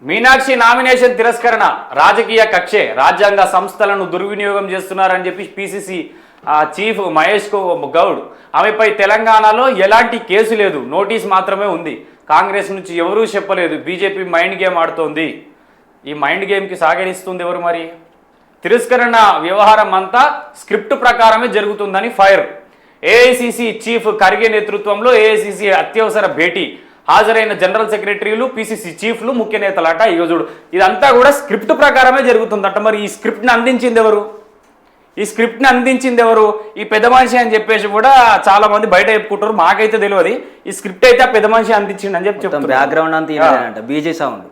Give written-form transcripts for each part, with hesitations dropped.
Meenakshi nomination తిరస్కరణ రాజకీయ కక్షే, రాజ్యాంగ సంస్థలను దుర్వినియోగం చేస్తున్నారని చెప్పి పిసిసి చీఫ్ మహేష్ గౌడ్. ఆమెపై తెలంగాణలో ఎలాంటి కేసు లేదు, నోటీస్ మాత్రమే ఉంది. కాంగ్రెస్ నుంచి ఎవరూ చెప్పలేదు. బీజేపీ మైండ్ గేమ్ ఆడుతోంది. ఈ మైండ్ గేమ్కి సాగనిస్తుంది ఎవరు? మరి తిరస్కరణ వ్యవహారం అంతా స్క్రిప్ట్ ప్రకారమే జరుగుతుందని ఫైర్. ఏఐసిసి చీఫ్ ఖర్గే నేతృత్వంలో ఏఐసిసి అత్యవసర భేటీ, హాజరైన జనరల్ సెక్రటరీలు, పిసిసి చీఫ్లు, ముఖ్య నేతలట. ఇక చూడు, ఇదంతా కూడా స్క్రిప్ట్ ప్రకారమే జరుగుతుందట. మరి ఈ స్క్రిప్ట్ని అందించింది ఎవరు? ఈ పెద్ద మనిషి అని చెప్పేసి కూడా చాలా మంది బయట చెప్పుకుంటారు. మాకైతే తెలియదు. ఈ స్క్రిప్ట్ అయితే ఆ పెద్ద మనిషి అందించింది అని చెప్పి చెప్తారు. బ్యాక్గ్రౌండ్ అంతా బీజే సౌండ్.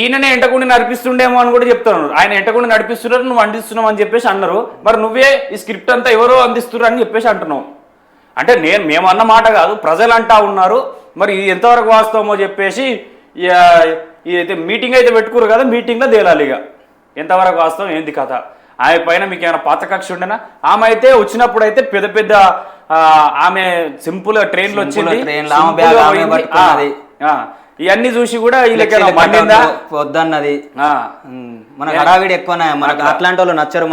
ఈయననే ఎంటకుండా నడిపిస్తుండేమో అని కూడా చెప్తున్నారు. ఆయన ఎంటకుండా నడిపిస్తున్నారు, నువ్వు అందిస్తున్నావు అని చెప్పేసి అన్నారు. మరి నువ్వే ఈ స్క్రిప్ట్ అంతా ఎవరో అందిస్తున్నారు అని చెప్పేసి అంటున్నావు. అంటే మేము అన్న మాట కాదు, ప్రజలు అంటా ఉన్నారు. మరి ఇది ఎంతవరకు వాస్తవమో చెప్పేసి అయితే మీటింగ్ అయితే పెట్టుకోరు కదా, మీటింగ్లో తేలాలి ఇక ఎంతవరకు వాస్తవం ఏంది కథ. ఆమె పైన మీకు ఏమైనా పాత కక్ష ఉండేనా? ఆమె అయితే వచ్చినప్పుడు అయితే పెద్ద ఆమె సింపుల్ ట్రైన్లో వచ్చింది, ఇవన్నీ చూసి కూడా వద్దన్నది. మన హడావిడి ఎక్కువ, మనకు అట్లాంటి వాళ్ళు నచ్చరు,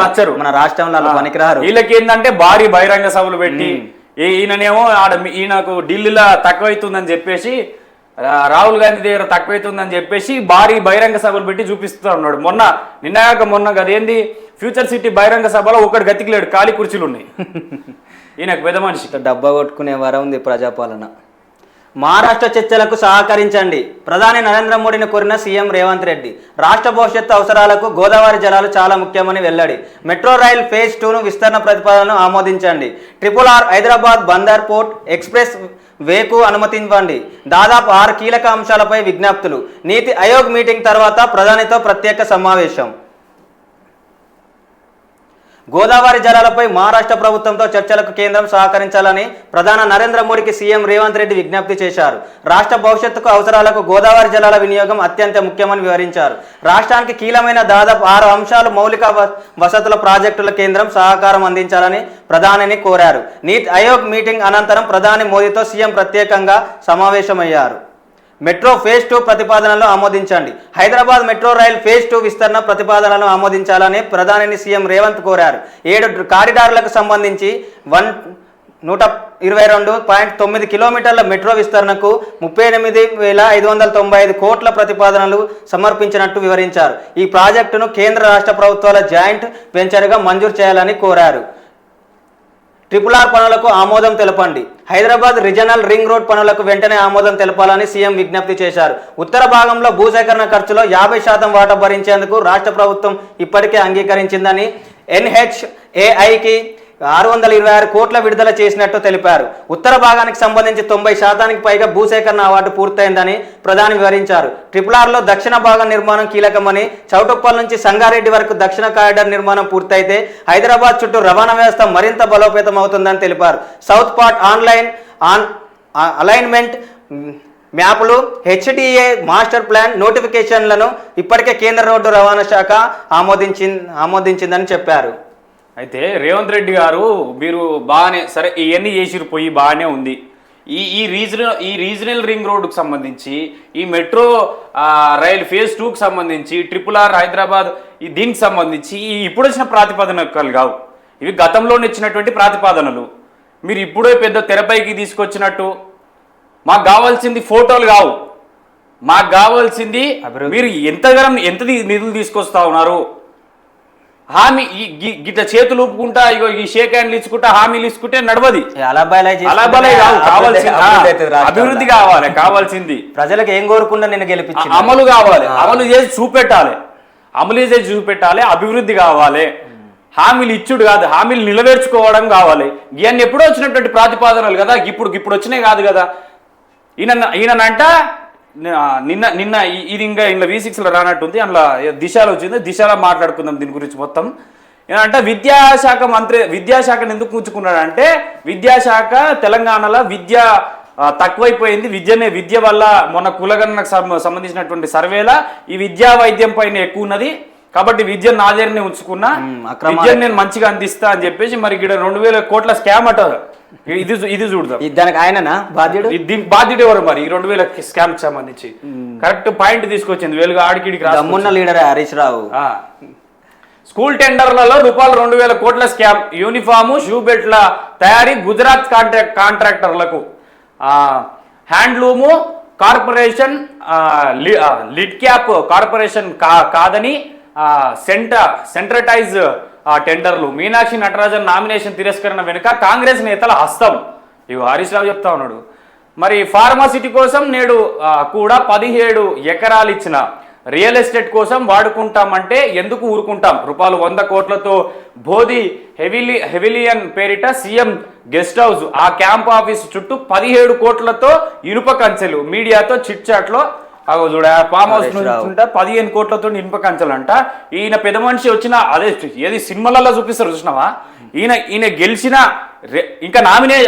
నచ్చరు మన రాష్ట్రంలో పనికిరారు. వీళ్ళకి ఏంటంటే భారీ బహిరంగ సభలు పెట్టి, ఈయననేమో ఈయనకు ఢిల్లీలో తక్కువైతుందని చెప్పేసి, రాహుల్ గాంధీ దగ్గర తక్కువైతుందని చెప్పేసి భారీ బహిరంగ సభలు పెట్టి చూపిస్తూ ఉన్నాడు. మొన్న అదేంది ఫ్యూచర్ సిటీ బహిరంగ సభలో ఒకటి గతికిలేడు, ఖాళీ కుర్చీలు ఉన్నాయి. ఈయనకు పెద్ద మనిషి డబ్బా కొట్టుకునే వారం ఉంది ప్రజాపాలన. మహారాష్ట్ర చర్చలకు సహకరించండి, ప్రధాని నరేంద్ర మోడీని కోరిన సీఎం రేవంత్ రెడ్డి. రాష్ట్ర భవిష్యత్తు అవసరాలకు గోదావరి జలాలు చాలా ముఖ్యమని వెల్లడి. మెట్రో రైల్ ఫేజ్ 2ను విస్తరణ ప్రతిపాదనను ఆమోదించండి. RRR Hyderabad Bandar port express వేకు అనుమతించండి. దాదాపు 6 కీలక అంశాలపై విజ్ఞప్తులు. నీతి ఆయోగ్ మీటింగ్ తర్వాత ప్రధానితో ప్రత్యేక సమావేశం. గోదావరి జలాలపై మహారాష్ట్ర ప్రభుత్వంతో చర్చలకు కేంద్రం సహకరించాలని ప్రధాని నరేంద్ర మోడీకి సీఎం రేవంత్ రెడ్డి విజ్ఞప్తి చేశారు. రాష్ట్ర భవిష్యత్తుకు అవసరాలకు గోదావరి జలాల వినియోగం అత్యంత ముఖ్యమని వివరించారు. రాష్ట్రానికి కీలమైన దాదాపు 6 అంశాలు మౌలిక వసతుల ప్రాజెక్టుల కేంద్రం సహకారం అందించాలని ప్రధానిని కోరారు. నీతి ఆయోగ్ మీటింగ్ అనంతరం ప్రధాని మోదీతో సీఎం ప్రత్యేకంగా సమావేశమయ్యారు. మెట్రో ఫేజ్ 2 ప్రతిపాదనలు ఆమోదించండి. హైదరాబాద్ మెట్రో రైల్ ఫేజ్ 2 విస్తరణ ప్రతిపాదనలను ఆమోదించాలని ప్రధానిని సీఎం రేవంత్ కోరారు. 7 కారిడార్లకు సంబంధించి 122.9 కిలోమీటర్ల మెట్రో విస్తరణకు 38,595 కోట్ల ప్రతిపాదనలు సమర్పించినట్టు వివరించారు. ఈ ప్రాజెక్టును కేంద్ర రాష్ట్ర ప్రభుత్వాల జాయింట్ వెంచర్గా మంజూరు చేయాలని కోరారు. RRR పనులకు ఆమోదం తెలపండి. హైదరాబాద్ రీజనల్ రింగ్ రోడ్ పనులకు వెంటనే ఆమోదం తెలపాలని సీఎం విజ్ఞప్తి చేశారు. ఉత్తర భాగంలో భూసేకరణ ఖర్చులో 50% వాటా భరించేందుకు రాష్ట్ర ప్రభుత్వం ఇప్పటికే అంగీకరించిందని, NHAIకి 626 కోట్ల విడుదల చేసినట్టు తెలిపారు. ఉత్తర భాగానికి సంబంధించి 90% పైగా భూసేకరణ అవార్డు పూర్తయిందని ప్రధాని వివరించారు. RRRలో దక్షిణ భాగం నిర్మాణం కీలకమని, చౌటుప్పల్ నుంచి సంగారెడ్డి వరకు దక్షిణ కారిడార్ నిర్మాణం పూర్తయితే హైదరాబాద్ చుట్టూ రవాణా వ్యవస్థ మరింత బలోపేతం అవుతుందని తెలిపారు. సౌత్ పార్ట్ అలైన్మెంట్ మ్యాపులు, HDA మాస్టర్ ప్లాన్ నోటిఫికేషన్లను ఇప్పటికే కేంద్ర రోడ్డు రవాణా శాఖ ఆమోదించిందని చెప్పారు. అయితే రేవంత్ రెడ్డి గారు, మీరు బాగానే సరే ఇవన్నీ చేసిరు, పోయి బాగానే ఉంది. ఈ రీజనల్ రింగ్ రోడ్డుకు సంబంధించి, ఈ మెట్రో రైల్ ఫేజ్ 2కు సంబంధించి, RRR హైదరాబాద్ దీనికి సంబంధించి ఇప్పుడు వచ్చిన ప్రాతిపాదనలు కావు. ఇవి గతంలో ఇచ్చినటువంటి ప్రాతిపాదనలు. మీరు ఇప్పుడే పెద్ద తెరపైకి తీసుకొచ్చినట్టు. మాకు కావాల్సింది ఫోటోలు కావు, మాకు కావాల్సింది మీరు ఎంత నిధులు తీసుకొస్తా ఉన్నారు. హామీ గిట్ట చేతులు ఊపుకుంటా, ఇగో ఈ షేక్ హ్యాండ్లు ఇచ్చుకుంటా హామీలు ఇచ్చుకుంటే నడవది. అభివృద్ధి కావాలి. కావాల్సింది ప్రజలకు ఏం కోరుకుండా నేను గెలిపించి అమలు కావాలి. అమలు చేసి చూపెట్టాలి. అభివృద్ధి కావాలి. హామీలు ఇచ్చుడు కాదు, హామీలు నిలవేర్చుకోవడం కావాలి. ఇవన్నీ ఎప్పుడో వచ్చినటువంటి ప్రతిపాదనలు కదా, ఇప్పుడు వచ్చినాయి కాదు కదా. ఈయనంట నిన్న ఇది ఇంకా ఇంట్లో V6లో రానట్టుంది, అందులో దిశలో వచ్చింది. దిశలో మాట్లాడుకుందాం దీని గురించి మొత్తం. ఏంటంటే విద్యాశాఖను ఎందుకు కూర్చుకున్నాడంటే, విద్యాశాఖ తెలంగాణలో విద్య తక్కువైపోయింది. విద్య వల్ల మొన్న కులగణనకు సంబంధించినటువంటి సర్వేలా ఈ విద్యా వైద్యం పైన ఎక్కువ ఉన్నది. కాబట్టి విద్యను నాదేరిని ఉంచుకున్నా, విద్యను నేను మంచిగా అందిస్తా అని చెప్పేసి మరి ఇక్కడ 2,000 కోట్ల స్కామ్ అట ఇది చూడదాం. దానికి ఆయననా బాధ్యుడు? దీనికి బాధ్యుడు ఎవరు మరి? ఈ 2000 స్కామ్ సంబంధించి కరెక్ట్ పాయింట్ తీసుకొచ్చింది. వెలుగు ఆడికిడికి దమ్మున్న లీడరే హరీష్ రావు. స్కూల్ టెండర్లలో రూపాయలు 2000 కోట్ల స్కామ్. యూనిఫాము, షూ బెల్ట్ల తయారీ గుజరాత్ కాంట్రాక్టర్లకు. Handloom corporation lid cap corporation కాదని సెంట్రటైజ్ టెండర్లు. మీనాక్షి నటరాజన్ నామినేషన్ తిరస్కరణ వెనుక కాంగ్రెస్ నేతల హస్తం. ఇవి హరీష్ రావు చెప్తా ఉన్నాడు. మరి ఫార్మాసిటీ కోసం నేడు కూడా 17 ఎకరాలు ఇచ్చిన రియల్ ఎస్టేట్ కోసం వాడుకుంటామంటే ఎందుకు ఊరుకుంటాం? రూపాయలు 100 కోట్లతో బోధి హెవిలియన్ పేరిట సీఎం గెస్ట్ హౌస్. ఆ క్యాంప్ ఆఫీస్ చుట్టూ 17 కోట్లతో ఇనుప కంచెలు. మీడియాతో చిట్ చాట్లో చూడ ఫామ్ హౌస్ నుంచుంటా 15 కోట్లతో ఇనుప కంచెలు అంట. ఈయన పెద్ద మనిషి వచ్చిన అదే ఏది సినిమాలలో చూపిస్తారు చూసినావా? ఈయన గెలిచిన ఇంకా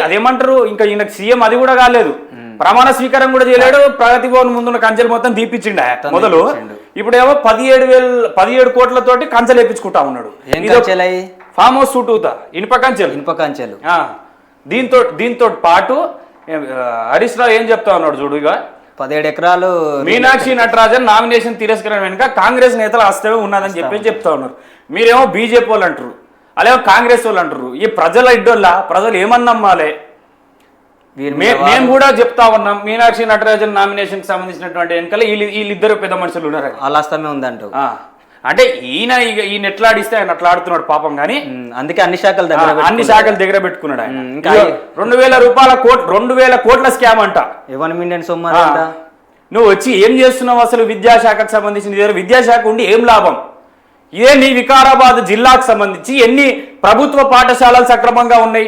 అదేమంటారు, ఇంకా ఈయన సీఎం అది కూడా కాలేదు, ప్రమాణ స్వీకారం కూడా చేయలేడు. ప్రగతి భవన్ ముందున్న కంచెలు మొత్తం దీపించిండ మొదలు. ఇప్పుడేమో 17 కోట్లతోటి కంచెలు వేపించుకుంటా ఉన్నాడు. ఫామ్ హౌస్ చుట్టూతా ఇనుప కంచెలు. దీంతో పాటు హరీష్ రావు ఏం చెప్తా ఉన్నాడు చూడు. ఇక 17 ఎకరాలు మీనాక్షి నటరాజన్ నామినేషన్ తిరస్కరణ వెనుక కాంగ్రెస్ నేతల హస్తమే ఉన్నదని చెప్తా ఉన్నారు. మీరేమో బీజేపీ వాళ్ళు అంటారు, అలాగే కాంగ్రెస్ వాళ్ళు అంటారు. ఈ ప్రజల ఇడ్డోళ్ళ ప్రజలు ఏమన్నమ్మాలే? మేము కూడా చెప్తా ఉన్నాం, మీనాక్షి నటరాజన్ నామినేషన్ కి సంబంధించినటువంటి వెనకాల వీళ్ళిద్దరు పెద్ద మనుషులు ఉన్నారు. అలాస్తమే ఉందంట. అంటే ఈయన ఎట్లా ఆడిస్తే ఆయన అట్లా ఆడుతున్నాడు పాపం. కానీ అందుకే అన్ని శాఖల దగ్గర పెట్టుకున్నాడు ఆయన. 2000 కోట్ల స్కామ్ అంట. 1 మిలియన్ సొమ్ము. నువ్వు వచ్చి ఏం చేస్తున్నావు అసలు? విద్యాశాఖకు సంబంధించిన విద్యాశాఖ ఉండి ఏం లాభం? ఇదే నీ వికారాబాద్ జిల్లాకు సంబంధించి ఎన్ని ప్రభుత్వ పాఠశాలలు సక్రమంగా ఉన్నాయి?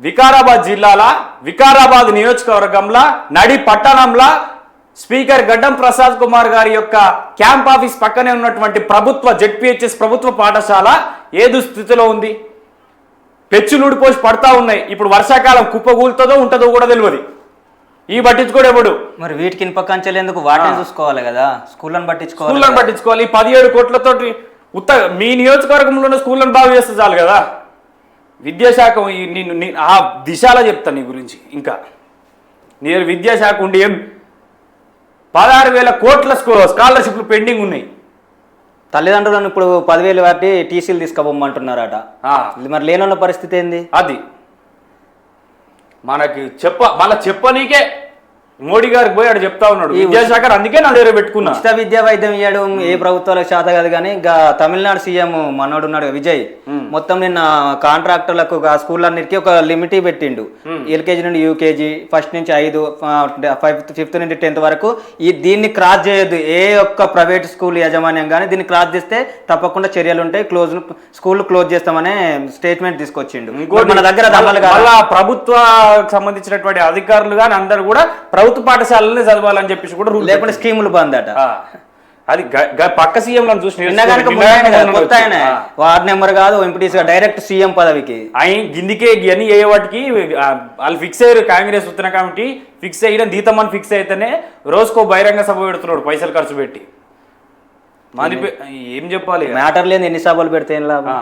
వికారాబాద్ నియోజకవర్గంలో నడి పట్టణంలో స్పీకర్ గడ్డం ప్రసాద్ కుమార్ గారి యొక్క క్యాంప్ ఆఫీస్ పక్కనే ఉన్నటువంటి ప్రభుత్వ జెడ్పీహెచ్ఎస్ ప్రభుత్వ పాఠశాల ఏ దుస్థితిలో ఉంది? పెచ్చులుడిపోసి పడతా ఉన్నాయి. ఇప్పుడు వర్షాకాలం కుప్పగూలుతుందో ఉంటుందో కూడా తెలియదు. ఈ పట్టించుకోడు ఎవడు. మరి వీటికి ఇనుప కంచెలు ఎందుకు? వాటిని చూసుకోవాలి కదా, స్కూళ్ళని పట్టించుకోవాలి. 17 కోట్లతోటి మీ నియోజకవర్గంలోనే స్కూళ్ళని బాగు చేస్తే చాలు కదా. విద్యాశాఖ ఆ దిశలో చెప్తాను నీ గురించి. ఇంకా నీ విద్యాశాఖ ఉండి ఏం 16,000 కోట్ల స్కాలర్షిప్లు పెండింగ్ ఉన్నాయి. తల్లిదండ్రులను ఇప్పుడు 10,000 వాటి టీసీలు తీసుకుపోమంటున్నారట. మరి లేనున్న పరిస్థితి ఏంది? అది మనకి మళ్ళీ చెప్పనీకే మోడీ గారికి పోయి ఆడు చెప్తా ఉన్నాడు. విద్యాశాఖ అందుకే నా దగ్గర పెట్టుకున్నా. ఉచిత విద్యా వైద్యం ఇవ్వడం ఏ ప్రభుత్వాలకు చేత కాదు. కానీ ఇంకా తమిళనాడు సీఎం మనోడు ఉన్నాడు విజయ్, మొత్తం నిన్న కాంట్రాక్టర్లకు స్కూళ్ళన్నిటికీ ఒక లిమిట్ పెట్టిండు. ఎల్కేజీ నుండి యూకేజీ, ఫస్ట్ నుంచి 5, 5th నుండి 10th వరకు దీన్ని క్రాస్ చేయొద్దు. ఏ ఒక్క ప్రైవేట్ స్కూల్ యాజమాన్యం కానీ దీన్ని క్రాస్ చేస్తే తప్పకుండా చర్యలు ఉంటాయి, స్కూల్ క్లోజ్ చేస్తామనే స్టేట్మెంట్ తీసుకొచ్చిండు. మన దగ్గర ప్రభుత్వ సంబంధించినటువంటి అధికారులు కానీ అందరు కూడా ప్రభుత్వ పాఠశాలనే చదవాలని చెప్పేసి కూడా రూల్, లేకుంటే స్కీములు బంద్ అట. అది పక్క సీఎం చూసి వార్డ్ నెంబర్ కాదు, ఎంపీటీసీ డైరెక్ట్ సీఎం పదవికి గిందికే ఇవన్నీ ఏ వాటికి వాళ్ళు ఫిక్స్ అయ్యారు. కాంగ్రెస్ ఉత్తర కమిటీ ఫిక్స్ అయ్యడం దీతమ్మని ఫిక్స్ అయితేనే రోజుకో బహిరంగ సభ పెడుతున్నాడు పైసలు ఖర్చు పెట్టి. ఏం చెప్పాలి? మ్యాటర్ లేదు, ఎన్ని సభలు పెడితే ఏం లాభం?